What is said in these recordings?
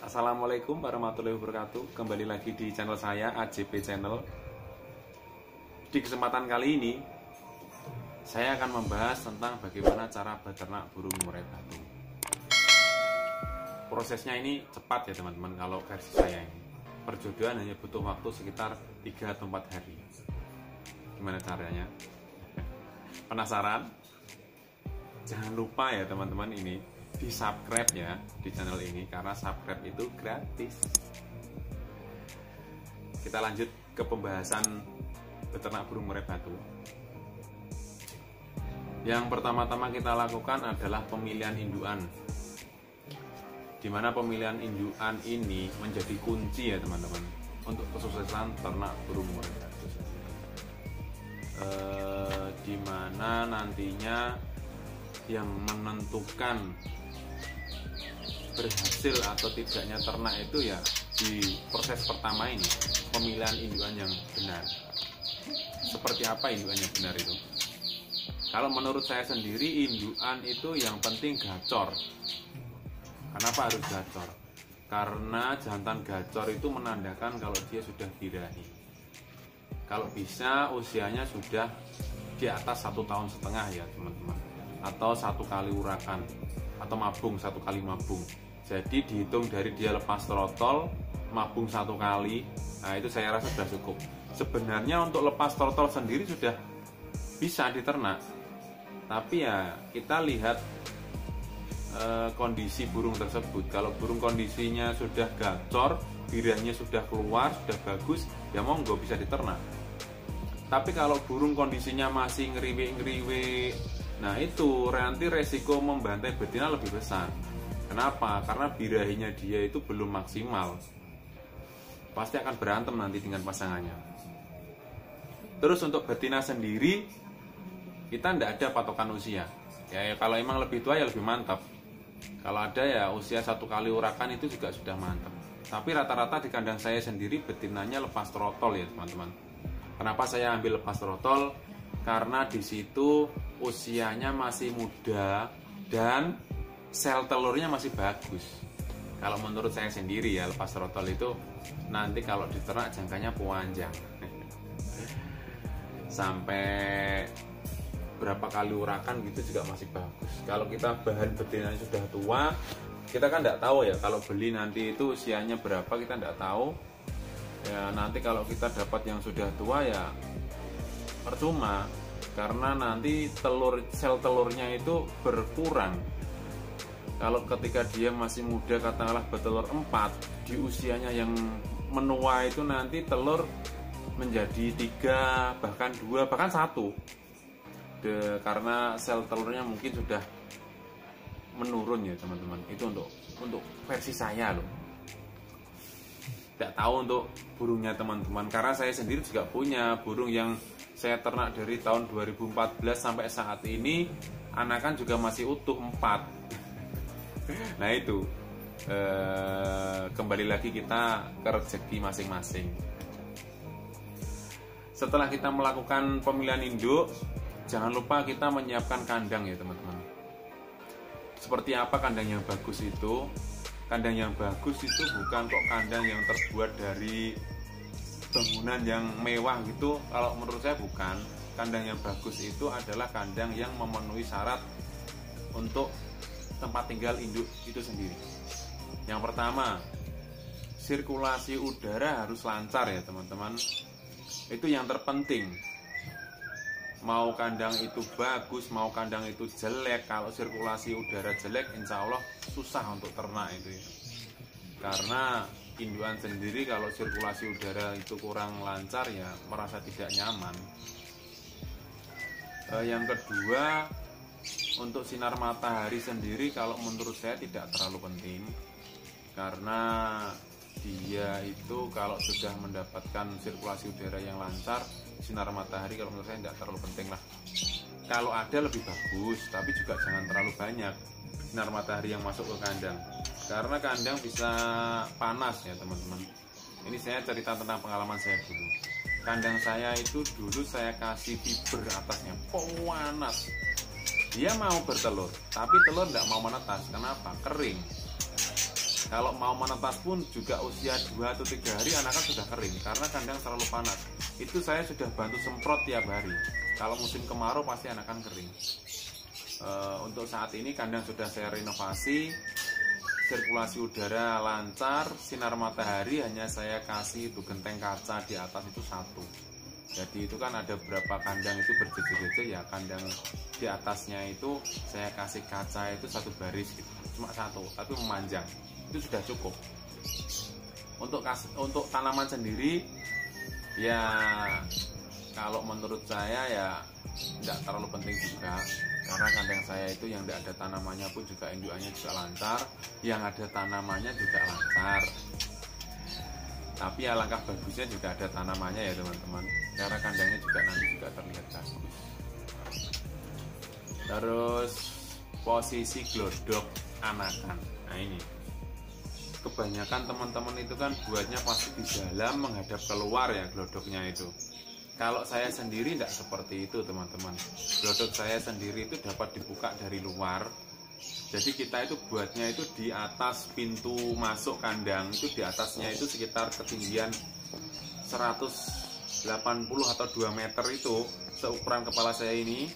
Assalamualaikum warahmatullahi wabarakatuh. Kembali lagi di channel saya, AJP Channel. Di kesempatan kali ini saya akan membahas tentang bagaimana cara beternak burung murai batu. Prosesnya ini cepat ya teman-teman. Kalau versi saya ini, perjodohan hanya butuh waktu sekitar 3 atau 4 hari. Gimana caranya? Penasaran? Jangan lupa ya teman-teman, ini di subscribe ya di channel ini, karena subscribe itu gratis. Kita lanjut ke pembahasan beternak burung murai batu. Yang pertama-tama kita lakukan adalah pemilihan indukan, dimana pemilihan indukan ini menjadi kunci ya teman-teman untuk kesuksesan ternak burung murai batu. Dimana nantinya yang menentukan berhasil atau tidaknya ternak itu ya di proses pertama ini, pemilihan indukan yang benar. Seperti apa indukan yang benar itu? Kalau menurut saya sendiri, indukan itu yang penting gacor. Kenapa harus gacor? Karena jantan gacor itu menandakan kalau dia sudah birahi. Kalau bisa usianya sudah di atas 1,5 tahun ya teman-teman, atau 1 kali urakan atau mabung, 1 kali mabung. Jadi dihitung dari dia lepas trotol, mabung 1 kali, nah itu saya rasa sudah cukup. Sebenarnya untuk lepas trotol sendiri sudah bisa diternak, tapi ya kita lihat kondisi burung tersebut. Kalau burung kondisinya sudah gacor, birahnya sudah keluar, sudah bagus, ya monggo bisa diternak. Tapi kalau burung kondisinya masih ngeriwe-ngeriwe, nah itu nanti resiko membantai betina lebih besar. Kenapa? Karena birahinya dia itu belum maksimal, pasti akan berantem nanti dengan pasangannya. Terus untuk betina sendiri, kita tidak ada patokan usia ya, kalau emang lebih tua ya lebih mantap. Kalau ada ya usia 1 kali urakan itu juga sudah mantap. Tapi rata-rata di kandang saya sendiri betinanya lepas trotol ya teman-teman. Kenapa saya ambil lepas trotol? Karena di situ usianya masih muda dan sel telurnya masih bagus. Kalau menurut saya sendiri ya, lepas trotol itu nanti kalau diternak jangkanya panjang sampai berapa kali urakan gitu juga masih bagus. Kalau kita bahan betinanya sudah tua, kita kan tidak tahu ya, kalau beli nanti itu usianya berapa kita tidak tahu ya. Nanti kalau kita dapat yang sudah tua ya percuma, karena nanti sel telurnya itu berkurang. Kalau ketika dia masih muda, katakanlah bertelur 4, di usianya yang menua itu nanti telur menjadi 3, bahkan 2, bahkan 1. Karena sel telurnya mungkin sudah menurun ya teman-teman. Itu untuk versi saya loh. Tidak tahu untuk burungnya teman-teman, karena saya sendiri juga punya burung yang saya ternak dari tahun 2014 sampai saat ini, anakan juga masih utuh 4. Nah itu kembali lagi kita ke rezeki masing-masing. Setelah kita melakukan pemilihan induk, jangan lupa kita menyiapkan kandang ya teman-teman. Seperti apa kandang yang bagus itu? Kandang yang bagus itu bukan kok kandang yang terbuat dari bangunan yang mewah gitu. Kalau menurut saya bukan. Kandang yang bagus itu adalah kandang yang memenuhi syarat untuk tempat tinggal induk itu sendiri. Yang pertama, sirkulasi udara harus lancar ya teman-teman. Itu yang terpenting. Mau kandang itu bagus, mau kandang itu jelek, kalau sirkulasi udara jelek, insya Allah susah untuk ternak itu ya. Karena indukan sendiri kalau sirkulasi udara itu kurang lancar ya merasa tidak nyaman. Yang kedua, untuk sinar matahari sendiri kalau menurut saya tidak terlalu penting, karena dia itu kalau sudah mendapatkan sirkulasi udara yang lancar, sinar matahari kalau menurut saya tidak terlalu penting lah. Kalau ada lebih bagus, tapi juga jangan terlalu banyak sinar matahari yang masuk ke kandang, karena kandang bisa panas ya teman-teman. Ini saya cerita tentang pengalaman saya dulu. Kandang saya itu dulu saya kasih fiber atasnya, panas. Dia mau bertelur, tapi telur tidak mau menetas. Kenapa? Kering. Kalau mau menetas pun juga usia 2 atau 3 hari anakan sudah kering karena kandang terlalu panas. Itu saya sudah bantu semprot tiap hari. Kalau musim kemarau pasti anakan kering. Untuk saat ini kandang sudah saya renovasi, sirkulasi udara lancar, sinar matahari hanya saya kasih itu genteng kaca di atas itu 1. Jadi itu kan ada beberapa kandang itu berjejer-jejer ya, kandang di atasnya itu saya kasih kaca itu 1 baris gitu, cuma 1 tapi memanjang, itu sudah cukup. Untuk tanaman sendiri ya kalau menurut saya ya tidak terlalu penting juga, karena kandang saya itu yang tidak ada tanamannya pun juga indukannya juga lancar, yang ada tanamannya juga lancar. Tapi alangkah bagusnya juga ada tanamannya ya teman-teman, karena kandangnya juga nanti juga terlihat bagus. Terus posisi glodok anakan, nah ini kebanyakan teman-teman itu kan buatnya pasti di dalam menghadap keluar ya glodoknya itu. Kalau saya sendiri tidak seperti itu teman-teman. Glodok saya sendiri itu dapat dibuka dari luar. Jadi kita itu buatnya itu di atas pintu masuk kandang, itu di atasnya itu sekitar ketinggian 180 atau 2 meter itu, seukuran kepala saya ini,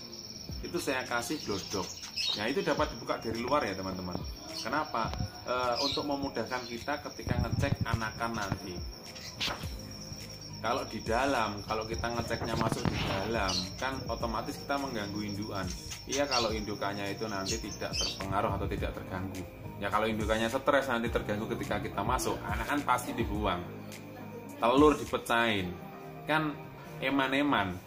itu saya kasih glodok. Nah itu dapat dibuka dari luar ya teman-teman. Kenapa? Untuk memudahkan kita ketika ngecek anakan nanti. Kalau di dalam, kalau kita ngeceknya masuk di dalam, kan otomatis kita mengganggu indukan. Iya kalau indukannya itu nanti tidak terpengaruh atau tidak terganggu. Ya kalau indukannya stres nanti terganggu ketika kita masuk, anakan pasti dibuang. Telur dipecahin, kan eman-eman.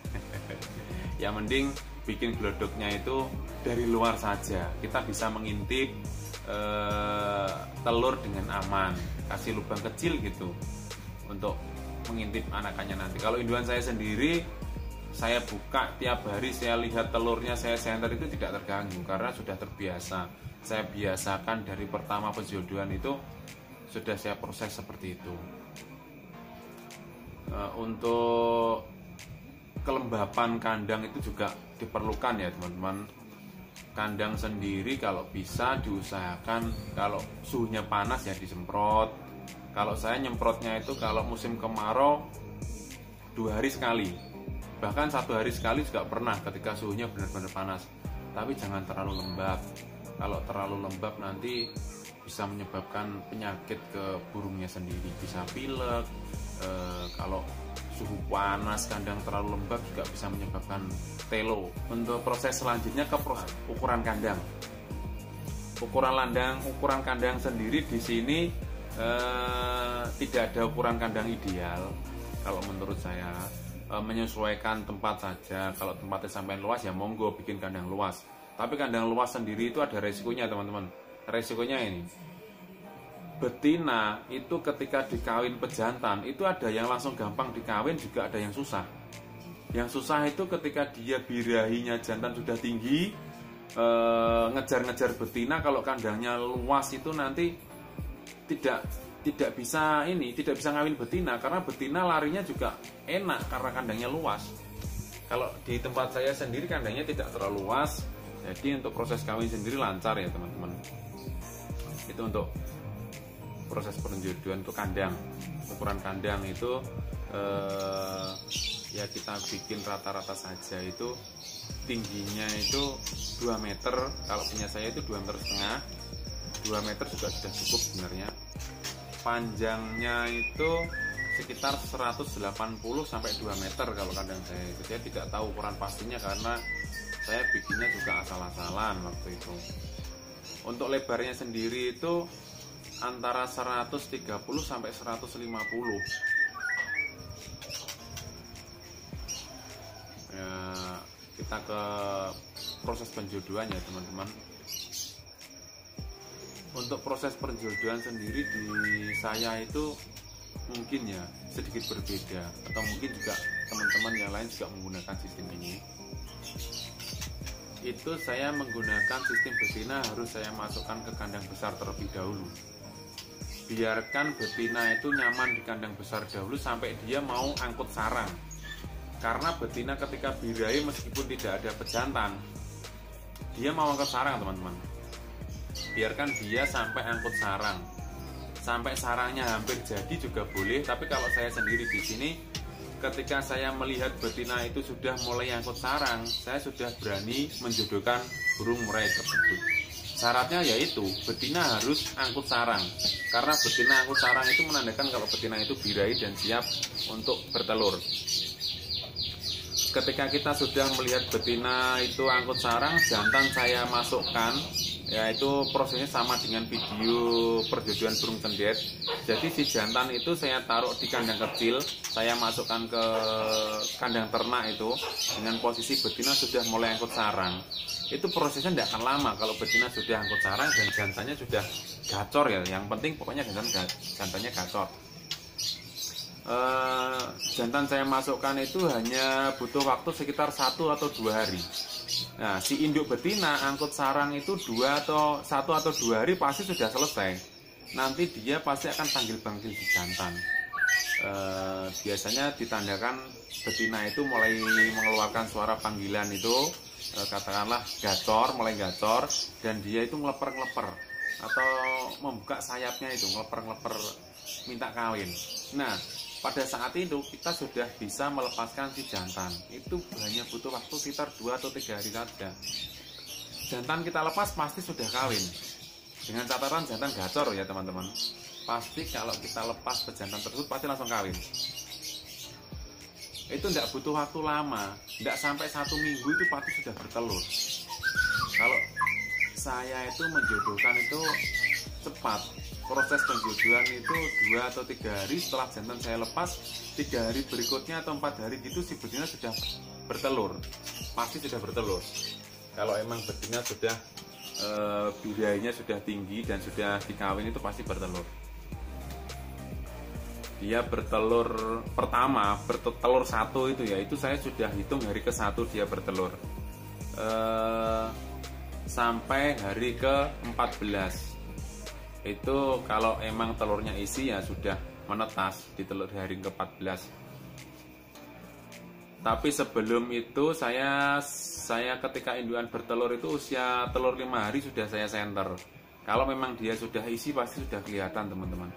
Ya mending bikin glodoknya itu dari luar saja. Kita bisa mengintip telur dengan aman, kasih lubang kecil gitu untuk mengintip anakannya nanti. Kalau indukan saya sendiri, saya buka tiap hari, saya lihat telurnya, saya senter itu tidak terganggu karena sudah terbiasa. Saya biasakan dari pertama penjodohan itu sudah saya proses seperti itu. Untuk kelembapan kandang itu juga diperlukan ya teman-teman. Kandang sendiri kalau bisa diusahakan kalau suhunya panas ya disemprot. Kalau saya nyemprotnya itu kalau musim kemarau 2 hari sekali, bahkan 1 hari sekali juga pernah ketika suhunya benar-benar panas. Tapi jangan terlalu lembab. Kalau terlalu lembab nanti bisa menyebabkan penyakit ke burungnya sendiri, bisa pilek. Kalau suhu panas kandang terlalu lembab juga bisa menyebabkan telo. Untuk proses selanjutnya ke proses ukuran kandang. Ukuran kandang sendiri di sini tidak ada ukuran kandang ideal. Kalau menurut saya menyesuaikan tempat saja. Kalau tempatnya sampai luas ya monggo bikin kandang luas. Tapi kandang luas sendiri itu ada resikonya teman-teman. Resikonya ini, betina itu ketika dikawin pejantan itu ada yang langsung gampang dikawin, juga ada yang susah. Yang susah itu ketika dia birahinya jantan sudah tinggi, ngejar-ngejar betina. Kalau kandangnya luas itu nanti tidak bisa ngawin betina, karena betina larinya juga enak karena kandangnya luas. Kalau di tempat saya sendiri kandangnya tidak terlalu luas, jadi untuk proses kawin sendiri lancar ya teman-teman. Itu untuk proses penjodohan untuk kandang. Ukuran kandang itu ya kita bikin rata-rata saja itu tingginya itu 2 meter. Kalau punya saya itu 2,5 meter. 2 meter juga sudah cukup sebenarnya. Panjangnya itu sekitar 180 sampai 2 meter kalau kandang saya itu. Saya tidak tahu ukuran pastinya karena saya bikinnya juga asal-asalan waktu itu. Untuk lebarnya sendiri itu antara 130 sampai 150. Ya, kita ke proses penjodohan ya teman-teman. Untuk proses penjodohan sendiri di saya itu mungkin ya sedikit berbeda, atau mungkin juga teman-teman yang lain juga menggunakan sistem ini. Itu saya menggunakan sistem betina harus saya masukkan ke kandang besar terlebih dahulu. Biarkan betina itu nyaman di kandang besar dahulu sampai dia mau angkut sarang. Karena betina ketika birahi meskipun tidak ada pejantan, dia mau angkut sarang teman-teman. Biarkan dia sampai angkut sarang. sampai sarangnya hampir jadi juga boleh. Tapi kalau saya sendiri di sini, ketika saya melihat betina itu sudah mulai angkut sarang, saya sudah berani menjodohkan burung murai tersebut. Syaratnya yaitu betina harus angkut sarang, karena betina angkut sarang itu menandakan kalau betina itu birahi dan siap untuk bertelur. Ketika kita sudah melihat betina itu angkut sarang, jantan saya masukkan, yaitu prosesnya sama dengan video perjodohan burung cendet. Jadi si jantan itu saya taruh di kandang kecil, saya masukkan ke kandang ternak itu dengan posisi betina sudah mulai angkut sarang. Itu prosesnya tidak akan lama kalau betina sudah angkut sarang dan jantannya sudah gacor ya. Yang penting pokoknya jantannya gacor. Jantan saya masukkan itu hanya butuh waktu sekitar 1 atau 2 hari. Nah, si induk betina angkut sarang itu 1 atau 2 hari pasti sudah selesai. Nanti dia pasti akan panggil-panggil si jantan. Biasanya ditandakan betina itu mulai mengeluarkan suara panggilan itu, katakanlah gacor, mulai gacor, dan dia itu ngeleper-ngeleper atau membuka sayapnya itu ngeleper-ngeleper minta kawin. Nah, pada saat itu kita sudah bisa melepaskan si jantan. Itu hanya butuh waktu sekitar 2 atau 3 hari saja. Jantan kita lepas pasti sudah kawin. Dengan catatan jantan gacor ya teman-teman. Pasti kalau kita lepas pejantan tersebut pasti langsung kawin. Itu tidak butuh waktu lama, tidak sampai 1 minggu itu pasti sudah bertelur. Kalau saya itu menjodohkan itu cepat. Proses penjodohan itu 2 atau 3 hari setelah jantan saya lepas. 3 hari berikutnya atau 4 hari gitu si betina sudah bertelur, pasti sudah bertelur. Kalau emang betina sudah birahinya sudah tinggi dan sudah dikawin itu pasti bertelur. Dia bertelur pertama, bertelur 1 itu ya, itu saya sudah hitung hari ke-1 dia bertelur sampai hari ke-14. Itu kalau emang telurnya isi ya sudah menetas di telur hari ke-14. Tapi sebelum itu saya ketika indukan bertelur itu usia telur 5 hari sudah saya senter. Kalau memang dia sudah isi pasti sudah kelihatan teman-teman.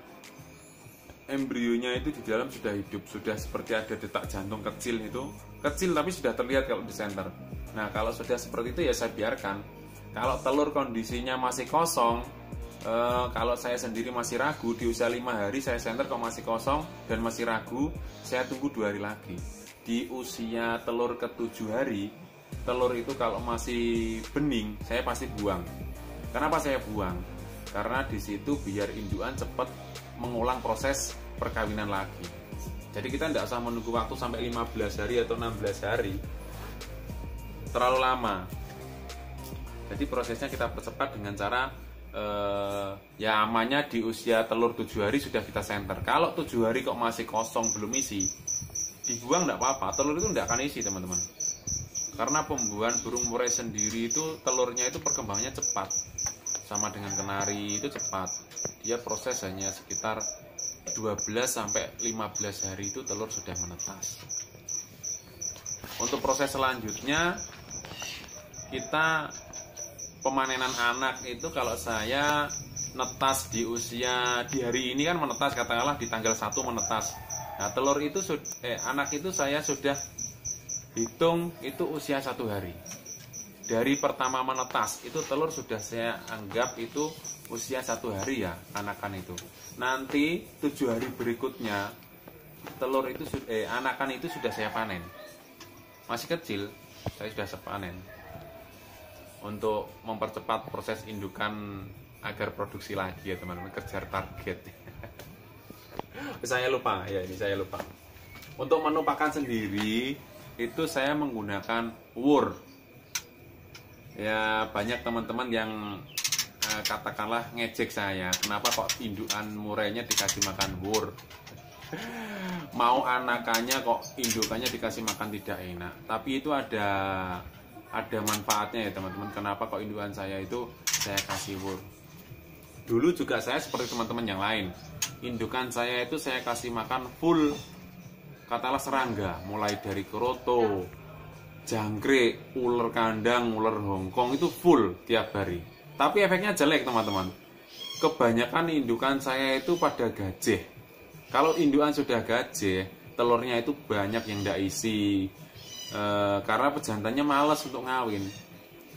Embrionya itu di dalam sudah hidup, sudah seperti ada detak jantung kecil itu. Kecil tapi sudah terlihat kalau di senter. Nah, kalau sudah seperti itu ya saya biarkan. Kalau telur kondisinya masih kosong, kalau saya sendiri masih ragu, di usia 5 hari saya senter kok masih kosong dan masih ragu, saya tunggu 2 hari lagi. Di usia telur ke-7 hari, telur itu kalau masih bening, saya pasti buang. Kenapa saya buang? Karena di situ biar indukan cepat mengulang proses perkawinan lagi. Jadi kita tidak usah menunggu waktu sampai 15 hari atau 16 hari, terlalu lama. Jadi prosesnya kita percepat dengan cara ya amannya di usia telur 7 hari sudah kita senter. Kalau 7 hari kok masih kosong belum isi, dibuang tidak apa-apa, telur itu tidak akan isi teman-teman. Karena pembuahan burung murai sendiri itu telurnya itu perkembangannya cepat, sama dengan kenari itu cepat. Dia proses hanya sekitar 12 sampai 15 hari itu telur sudah menetas. Untuk proses selanjutnya kita pemanenan anak itu kalau saya netas di usia di hari ini kan menetas, katakanlah di tanggal 1 menetas. Nah, telur itu anak itu saya sudah hitung itu usia 1 hari. Dari pertama menetas itu telur sudah saya anggap itu usia 1 hari ya anakan itu. Nanti 7 hari berikutnya telur itu anakan itu sudah saya panen. Masih kecil, saya sudah sepanen. Untuk mempercepat proses indukan agar produksi lagi ya teman-teman, kejar target. Saya lupa ya, ini saya lupa. Untuk menu pakan sendiri itu saya menggunakan wur. Ya banyak teman-teman yang katakanlah ngejek saya, kenapa kok indukan murainya dikasih makan wur. Mau anakannya kok indukannya dikasih makan tidak enak. Tapi itu ada manfaatnya ya teman-teman. Kenapa kok indukan saya itu saya kasih wur. Dulu juga saya seperti teman-teman yang lain, indukan saya itu saya kasih makan full, katakanlah serangga, mulai dari keroto, jangkrik, ular kandang, ular Hongkong itu full tiap hari. Tapi efeknya jelek teman-teman. kebanyakan indukan saya itu pada gajah. Kalau indukan sudah gajah, telurnya itu banyak yang tidak isi, karena pejantannya malas untuk ngawin.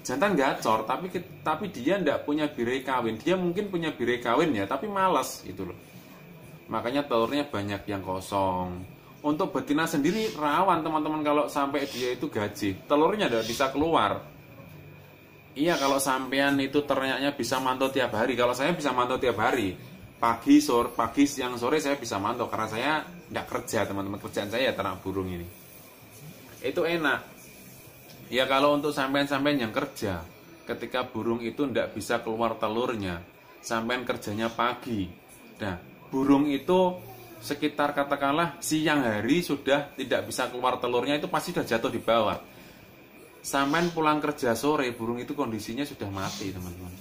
Jantan gacor, tapi dia tidak punya birai kawin. Dia mungkin punya birai kawin ya, tapi malas gitu loh. Makanya telurnya banyak yang kosong. Untuk betina sendiri rawan teman-teman, kalau sampai dia itu gaji, telurnya tidak bisa keluar. Iya, kalau sampean itu ternaknya bisa mantau tiap hari. Kalau saya bisa mantau tiap hari, pagi, siang, sore saya bisa mantau, karena saya tidak kerja teman-teman. Kerjaan saya ya ternak burung ini. Itu enak. Ya kalau untuk sampean-sampean yang kerja, ketika burung itu tidak bisa keluar telurnya, sampean kerjanya pagi. Nah, burung itu sekitar katakanlah siang hari sudah tidak bisa keluar telurnya, itu pasti sudah jatuh di bawah. Sampean pulang kerja sore, burung itu kondisinya sudah mati teman-teman.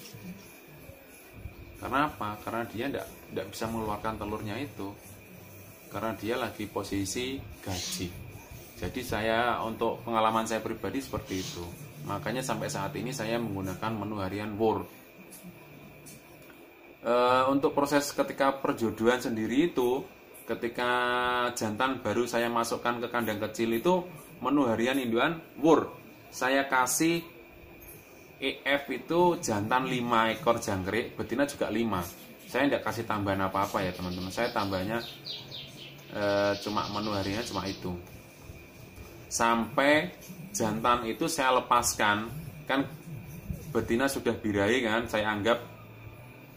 Karena apa? Karena dia tidak bisa mengeluarkan telurnya itu, karena dia lagi posisi gaji. Jadi saya, untuk pengalaman saya pribadi seperti itu. Makanya sampai saat ini saya menggunakan menu harian WUR. Untuk proses ketika perjodohan sendiri itu, ketika jantan baru saya masukkan ke kandang kecil itu, menu harian indukan WUR. Saya kasih EF itu jantan 5 ekor jangkrik, betina juga 5. Saya tidak kasih tambahan apa-apa ya teman-teman. Saya tambahnya cuma menu hariannya cuma itu. Sampai jantan itu saya lepaskan, kan betina sudah birahi kan, saya anggap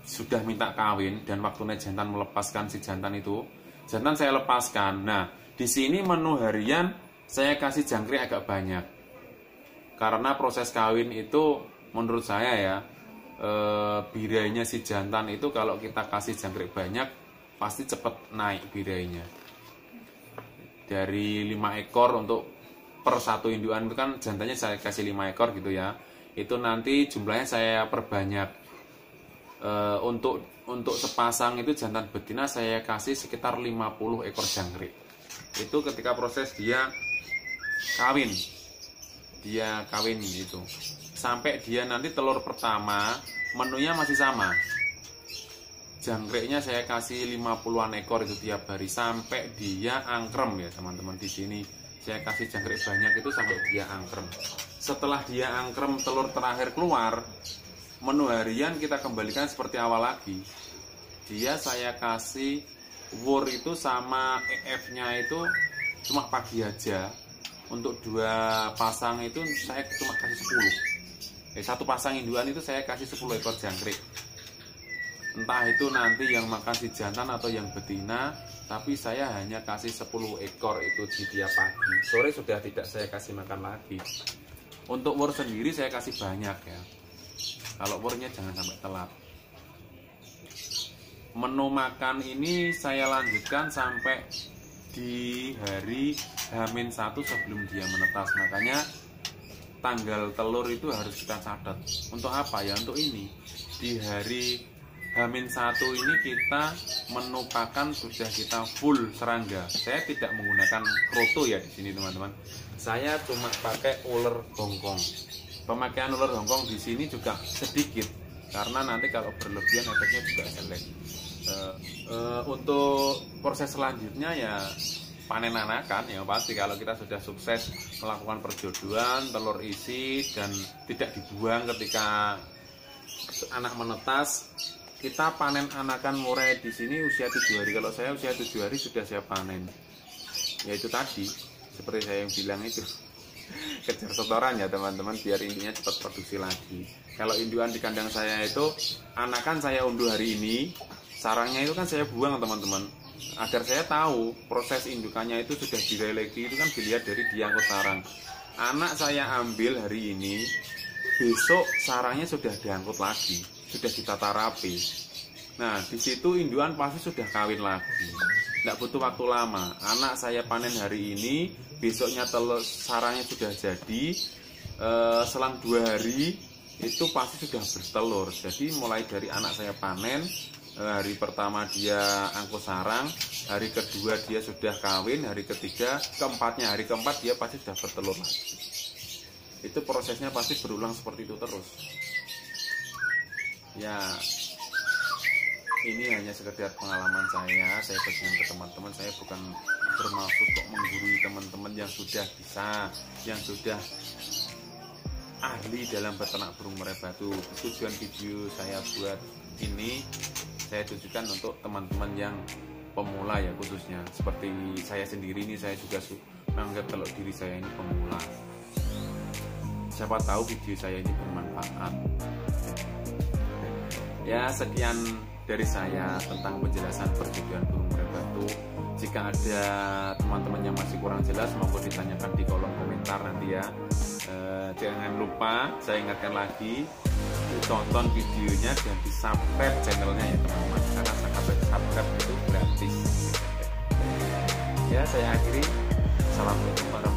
sudah minta kawin, dan waktunya jantan melepaskan si jantan itu, jantan saya lepaskan. Nah, di sini menu harian saya kasih jangkrik agak banyak, karena proses kawin itu menurut saya ya, birahinya si jantan itu kalau kita kasih jangkrik banyak pasti cepat naik birahinya. Dari 5 ekor untuk per satu indukan itu kan jantannya saya kasih 5 ekor gitu ya, itu nanti jumlahnya saya perbanyak. Untuk sepasang itu jantan betina saya kasih sekitar 50 ekor jangkrik. Itu ketika proses dia kawin gitu. Sampai dia nanti telur pertama, menunya masih sama. Jangkriknya saya kasih 50-an ekor itu tiap hari sampai dia angkrem ya teman-teman. Di sini saya kasih jangkrik banyak itu sampai dia angkrem. Setelah dia angkrem, telur terakhir keluar, menu harian kita kembalikan seperti awal lagi. Dia saya kasih WUR itu sama EF-nya itu cuma pagi aja. Untuk 2 pasang itu saya cuma kasih 10. Satu pasang induan itu saya kasih 10 ekor jangkrik. Entah itu nanti yang makan si jantan atau yang betina, tapi saya hanya kasih 10 ekor itu di tiap pagi. Sore sudah tidak saya kasih makan lagi. Untuk WUR sendiri saya kasih banyak ya. Kalau WUR-nya jangan sampai telat. Menu makan ini saya lanjutkan sampai di hari H-1 sebelum dia menetas. Makanya tanggal telur itu harus kita catat. Untuk apa ya? Untuk ini. Di hari H-1 ini kita menu pakan sudah kita full serangga. Saya tidak menggunakan kroto ya di sini teman-teman. Saya cuma pakai ular hongkong. Pemakaian ular hongkong di sini juga sedikit, karena nanti kalau berlebihan efeknya juga jelek. Untuk proses selanjutnya ya panen anakan ya pasti. Kalau kita sudah sukses melakukan perjodohan, telur isi dan tidak dibuang ketika anak menetas, kita panen anakan mulai di sini usia 7 hari. Kalau saya usia 7 hari sudah saya panen. Yaitu tadi seperti saya yang bilang itu, kejar setoran ya teman-teman, biar intinya cepat produksi lagi. Kalau induan di kandang saya itu anakan saya unduh hari ini, sarangnya itu kan saya buang teman-teman, agar saya tahu proses indukannya itu sudah direleki. Itu kan dilihat dari diangkut sarang. Anak saya ambil hari ini, besok sarangnya sudah diangkut lagi, sudah ditata rapi. Nah di situ induan pasti sudah kawin lagi, tidak butuh waktu lama. Anak saya panen hari ini, besoknya telur sarangnya sudah jadi, selang 2 hari itu pasti sudah bertelur. Jadi mulai dari anak saya panen, hari pertama dia angkut sarang, hari kedua dia sudah kawin, hari ketiga, keempatnya, hari keempat dia pasti sudah bertelur lagi. Itu prosesnya pasti berulang seperti itu terus. Ya, ini hanya sekedar pengalaman saya bagikan ke teman-teman. Saya bukan bermaksud kok menggurui teman-teman yang sudah bisa, yang sudah ahli dalam beternak burung murai batu. Tujuan video saya buat ini saya tujukan untuk teman-teman yang pemula ya, khususnya seperti saya sendiri ini. Saya juga menganggap kalau diri saya ini pemula. Siapa tahu video saya ini bermanfaat. Ya, sekian dari saya tentang penjelasan perjodohan burung murai batu. Jika ada teman-teman yang masih kurang jelas, monggo ditanyakan di kolom komentar nanti ya. Jangan lupa, saya ingatkan lagi, tonton videonya dan di subscribe channelnya ya teman-teman, karena subscribe itu gratis. Ya, saya akhiri. Assalamualaikum warahmatullahi wabarakatuh.